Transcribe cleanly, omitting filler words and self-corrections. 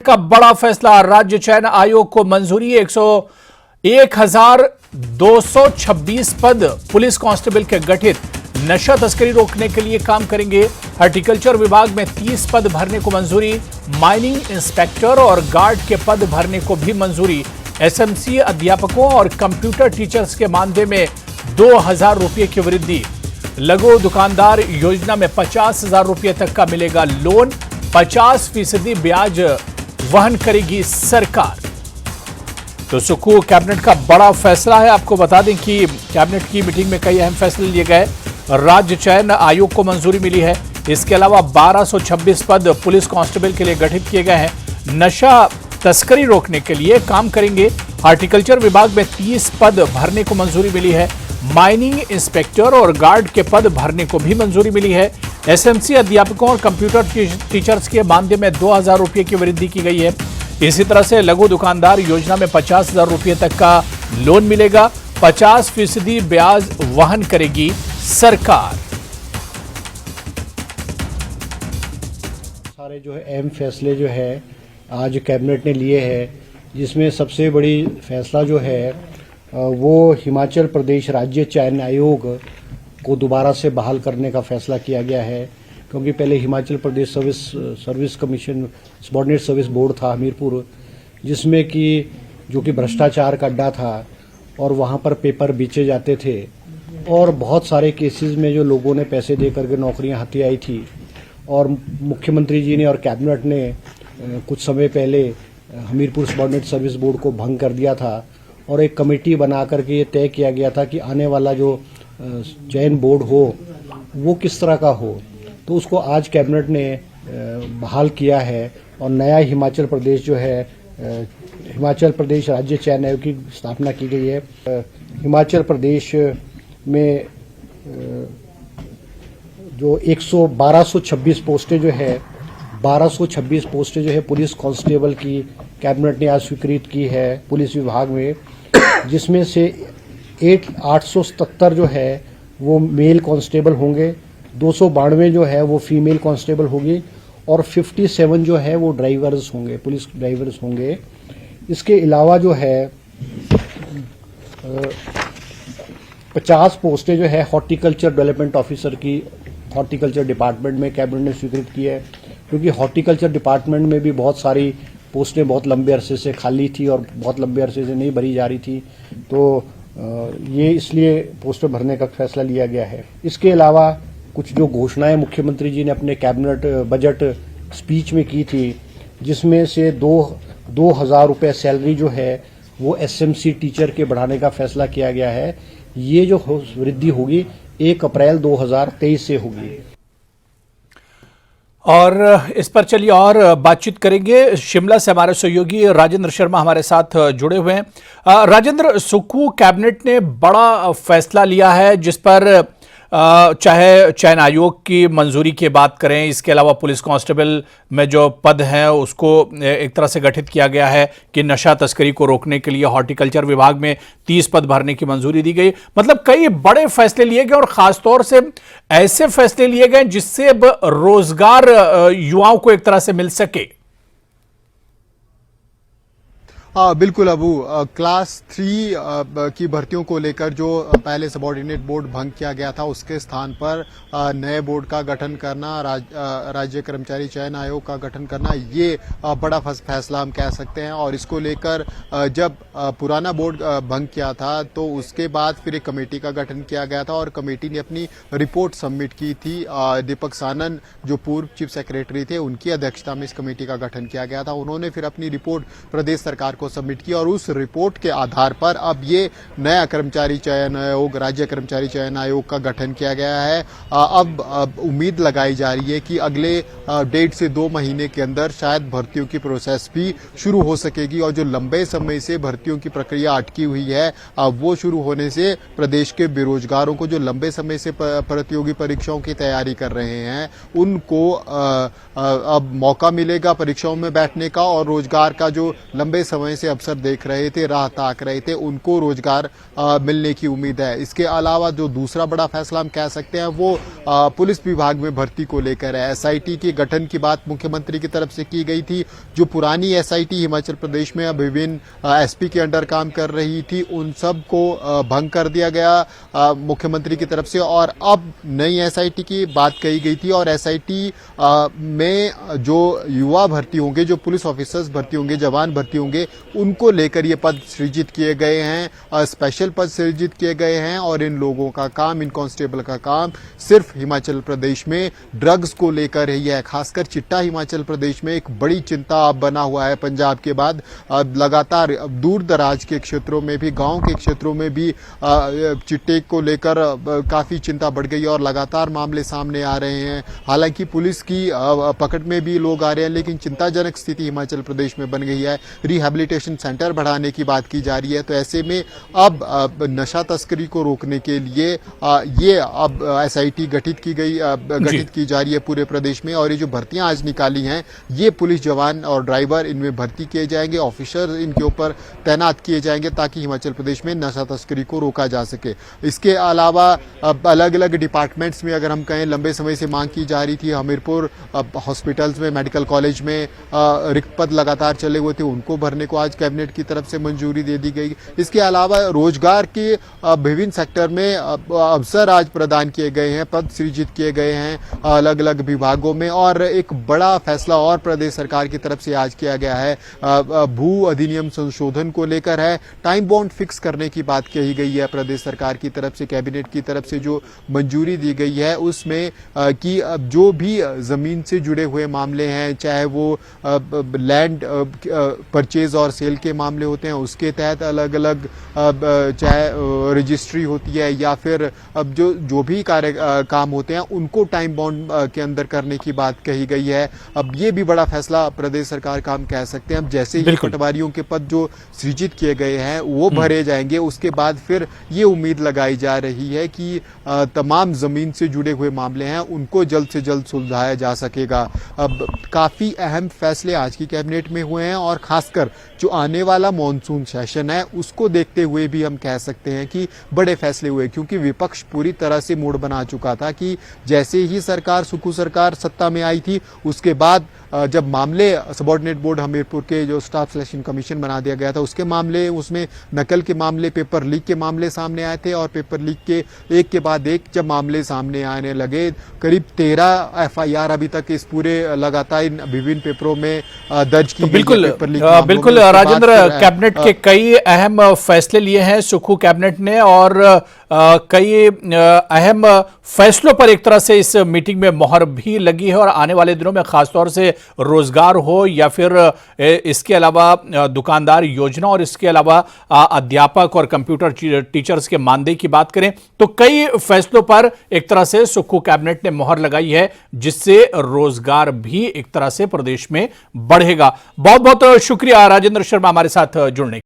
का बड़ा फैसला, राज्य चयन आयोग को मंजूरी। 1226 पद पुलिस कांस्टेबल के गठित, नशा तस्करी रोकने के लिए काम करेंगे। हॉर्टिकल्चर विभाग में 30 पद भरने को मंजूरी। माइनिंग इंस्पेक्टर और गार्ड के पद भरने को भी मंजूरी। एसएमसी अध्यापकों और कंप्यूटर टीचर्स के मानदेय में 2000 रुपये की वृद्धि। लघु दुकानदार योजना में 50,000 रुपये तक का मिलेगा लोन। 50% ब्याज वहन करेगी सरकार। तो सुक्खू कैबिनेट का बड़ा फैसला है। आपको बता दें कि कैबिनेट की मीटिंग में कई अहम फैसले लिए गए। राज्य चयन आयोग को मंजूरी मिली है। इसके अलावा 1226 पद पुलिस कांस्टेबल के लिए गठित किए गए हैं। नशा तस्करी रोकने के लिए काम करेंगे। हॉर्टिकल्चर विभाग में 30 पद भरने को मंजूरी मिली है। माइनिंग इंस्पेक्टर और गार्ड के पद भरने को भी मंजूरी मिली है। एसएमसी अध्यापकों और कंप्यूटर टीचर्स के मानदेय में 2000 रुपये की वृद्धि की गई है। इसी तरह से लघु दुकानदार योजना में 50,000 रुपये तक का लोन मिलेगा। 50% ब्याज वहन करेगी सरकार। सारे जो है अहम फैसले जो है आज कैबिनेट ने लिए हैं, जिसमें सबसे बड़ी फैसला जो है वो हिमाचल प्रदेश राज्य चयन आयोग को दोबारा से बहाल करने का फैसला किया गया है। क्योंकि पहले Himachal Pradesh service commission subordinate service board था हमीरपुर, जिसमें कि जो कि भ्रष्टाचार का अड्डा था और वहाँ पर पेपर बेचे जाते थे और बहुत सारे केसेस में जो लोगों ने पैसे दे करके नौकरियाँ हथियाई आई थी। और मुख्यमंत्री जी ने और कैबिनेट ने कुछ समय पहले हमीरपुर सबॉर्डिनेट सर्विस बोर्ड को भंग कर दिया था और एक कमेटी बना करके ये तय किया गया था कि आने वाला जो चयन बोर्ड हो वो किस तरह का हो। तो उसको आज कैबिनेट ने बहाल किया है और नया हिमाचल प्रदेश जो है हिमाचल प्रदेश राज्य चयन आयोग की स्थापना की गई है। हिमाचल प्रदेश में जो 1226 पोस्टें जो है 1226 पोस्टें जो है पुलिस कांस्टेबल की कैबिनेट ने आज स्वीकृत की है पुलिस विभाग में, जिसमें से 877 जो है वो मेल कांस्टेबल होंगे, 292 जो है वो फीमेल कांस्टेबल होगी और 57 जो है वो ड्राइवर्स होंगे, पुलिस ड्राइवर्स होंगे। इसके अलावा जो है 50 पोस्टें जो है हॉर्टिकल्चर डेवलपमेंट ऑफिसर की हॉर्टिकल्चर डिपार्टमेंट में कैबिनेट ने स्वीकृत की है। क्योंकि हॉर्टिकल्चर डिपार्टमेंट में भी बहुत सारी पोस्टें बहुत लंबे अरसे से खाली थी और बहुत लंबे अरसे से नहीं भरी जा रही थी, तो ये इसलिए पोस्टें भरने का फैसला लिया गया है। इसके अलावा कुछ जो घोषणाएं मुख्यमंत्री जी ने अपने कैबिनेट बजट स्पीच में की थी, जिसमें से 2000 रुपये सैलरी जो है वो एसएमसी टीचर के बढ़ाने का फैसला किया गया है। ये जो वृद्धि होगी 1 अप्रैल 2023 से होगी। और इस पर चलिए और बातचीत करेंगे। शिमला से हमारे सहयोगी राजेंद्र शर्मा हमारे साथ जुड़े हुए हैं। राजेंद्र, सुक्खू कैबिनेट ने बड़ा फैसला लिया है, जिस पर चाहे चयन आयोग की मंजूरी की बात करें, इसके अलावा पुलिस कांस्टेबल में जो पद हैं उसको एक तरह से गठित किया गया है कि नशा तस्करी को रोकने के लिए हॉर्टिकल्चर विभाग में 30 पद भरने की मंजूरी दी गई। मतलब कई बड़े फैसले लिए गए और खासतौर से ऐसे फैसले लिए गए जिससे अब रोजगार युवाओं को एक तरह से मिल सके। बिल्कुल अबू, क्लास 3 की भर्तियों को लेकर जो पहले सबॉर्डिनेट बोर्ड भंग किया गया था उसके स्थान पर नए बोर्ड का गठन करना, राज्य कर्मचारी चयन आयोग का गठन करना, ये बड़ा फैसला हम कह सकते हैं। और इसको लेकर जब पुराना बोर्ड भंग किया था तो उसके बाद फिर एक कमेटी का गठन किया गया था और कमेटी ने अपनी रिपोर्ट सबमिट की थी। दीपक सानन जो पूर्व चीफ सेक्रेटरी थे, उनकी अध्यक्षता में इस कमेटी का गठन किया गया था। उन्होंने फिर अपनी रिपोर्ट प्रदेश सरकार को सबमिट की और उस रिपोर्ट के आधार पर अब ये नया कर्मचारी चयन आयोग, राज्य कर्मचारी चयन आयोग का गठन किया गया है। अब उम्मीद लगाई जा रही है कि अगले 1.5 से 2 महीने के अंदर शायद भर्तियों की प्रोसेस भी शुरू हो सकेगी और जो लंबे समय से भर्तियों की प्रक्रिया अटकी हुई है वो शुरू होने से प्रदेश के बेरोजगारों को जो लंबे समय से प्रतियोगी परीक्षाओं की तैयारी कर रहे हैं उनको अब मौका मिलेगा परीक्षाओं में बैठने का और रोजगार का जो लंबे समय समय से अवसर देख रहे थे, राह ताक रहे थे, उनको रोजगार मिलने की उम्मीद है। इसके अलावा जो दूसरा बड़ा फैसला हम कह सकते हैं वो पुलिस विभाग में भर्ती को लेकर है। एसआईटी के गठन की बात मुख्यमंत्री की तरफ से की गई थी। जो पुरानी एसआईटी हिमाचल प्रदेश में अब विभिन्न एसपी के अंडर काम कर रही थी, उन सब को भंग कर दिया गया मुख्यमंत्री की तरफ से, और अब नई एसआईटी की बात कही गई थी। और एसआईटी में जो युवा भर्ती होंगे, जो पुलिस ऑफिसर्स भर्ती होंगे, जवान भर्ती होंगे, उनको लेकर ये पद सृजित किए गए हैं, स्पेशल पद सृजित किए गए हैं। और इन लोगों का काम, इन कांस्टेबल का काम सिर्फ हिमाचल प्रदेश में ड्रग्स को लेकर ही है। खासकर चिट्टा हिमाचल प्रदेश में एक बड़ी चिंता अब बना हुआ है। पंजाब के बाद लगातार दूर दराज के क्षेत्रों में भी, गांव के क्षेत्रों में भी चिट्टे को लेकर काफी चिंता बढ़ गई और लगातार मामले सामने आ रहे हैं। हालांकि पुलिस की पकड़ में भी लोग आ रहे हैं, लेकिन चिंताजनक स्थिति हिमाचल प्रदेश में बन गई है। रिहैबिलिटेशन सेंटर बढ़ाने की बात की जा रही है। तो ऐसे में अब नशा तस्करी को रोकने के लिए ये अब एसआईटी गठित की जा रही है पूरे प्रदेश में। और ये जो भर्तियां आज निकाली हैं, ये पुलिस जवान और ड्राइवर इनमें भर्ती किए जाएंगे, ऑफिसर इनके ऊपर तैनात किए जाएंगे, ताकि हिमाचल प्रदेश में नशा तस्करी को रोका जा सके। इसके अलावा अलग अलग डिपार्टमेंट्स में अगर हम कहें, लंबे समय से मांग की जा रही थी। हमीरपुर हॉस्पिटल्स में, मेडिकल कॉलेज में रिक्त पद लगातार चले हुए थे, उनको भरने को आज कैबिनेट की तरफ से मंजूरी दे दी गई। इसके अलावा रोजगार के विभिन्न सेक्टर में अवसर आज प्रदान किए गए हैं, पद सृजित किए गए हैं अलग अलग विभागों में। और एक बड़ा फैसला और प्रदेश सरकार की तरफ से आज किया गया है, भू अधिनियम संशोधन को लेकर है। टाइम बाउंड फिक्स करने की बात कही गई है प्रदेश सरकार की तरफ से, कैबिनेट की तरफ से जो मंजूरी दी गई है उसमें कि जो भी जमीन से जुड़े हुए मामले हैं, चाहे वो लैंड परचेज और सेल के मामले होते हैं, उसके तहत अलग अलग चाहे रजिस्ट्री होती है या फिर अब जो भी काम होते हैं, उनको टाइम बाउंड के अंदर करने की बात कही गई है। अब ये भी बड़ा फैसला प्रदेश सरकार का हम कह सकते हैं। अब जैसे ही पटवारियों के पद जो सृजित किए गए हैं वो भरे जाएंगे, उसके बाद फिर ये उम्मीद लगाई जा रही है कि तमाम जमीन से जुड़े हुए मामले हैं उनको जल्द से जल्द सुलझाया जा सकेगा। अब काफी अहम फैसले आज की कैबिनेट में हुए हैं और खासकर जो आने वाला मॉनसून सेशन है उसको देखते हुए भी हम कह सकते हैं कि बड़े फैसले हुए, क्योंकि विपक्ष पूरी तरह से मूड बना चुका था कि जैसे ही सुक्खू सरकार सत्ता में आई थी, उसके बाद जब मामले सबऑर्डिनेट बोर्ड हमीरपुर के जो स्टाफ सिलेक्शन कमीशन बना दिया गया था, उसके मामले, उसमें नकल के मामले, पेपर लीक के मामले सामने आए थे। और पेपर लीक के एक के बाद एक जब मामले सामने आने लगे, करीब 13 एफआईआर अभी तक इस पूरे लगातार विभिन्न पेपरों में दर्ज की। बिल्कुल राजेंद्र, कैबिनेट के कई अहम फैसले लिए हैं सुक्खू कैबिनेट ने, और कई अहम फैसलों पर एक तरह से इस मीटिंग में मोहर भी लगी है। और आने वाले दिनों में खासतौर से रोजगार हो या फिर इसके अलावा दुकानदार योजना और इसके अलावा अध्यापक और कंप्यूटर टीचर्स के मानदेय की बात करें, तो कई फैसलों पर एक तरह से सुक्खू कैबिनेट ने मोहर लगाई है, जिससे रोजगार भी एक तरह से प्रदेश में बढ़ेगा। बहुत बहुत शुक्रिया राजेंद्र शर्मा हमारे साथ जुड़ने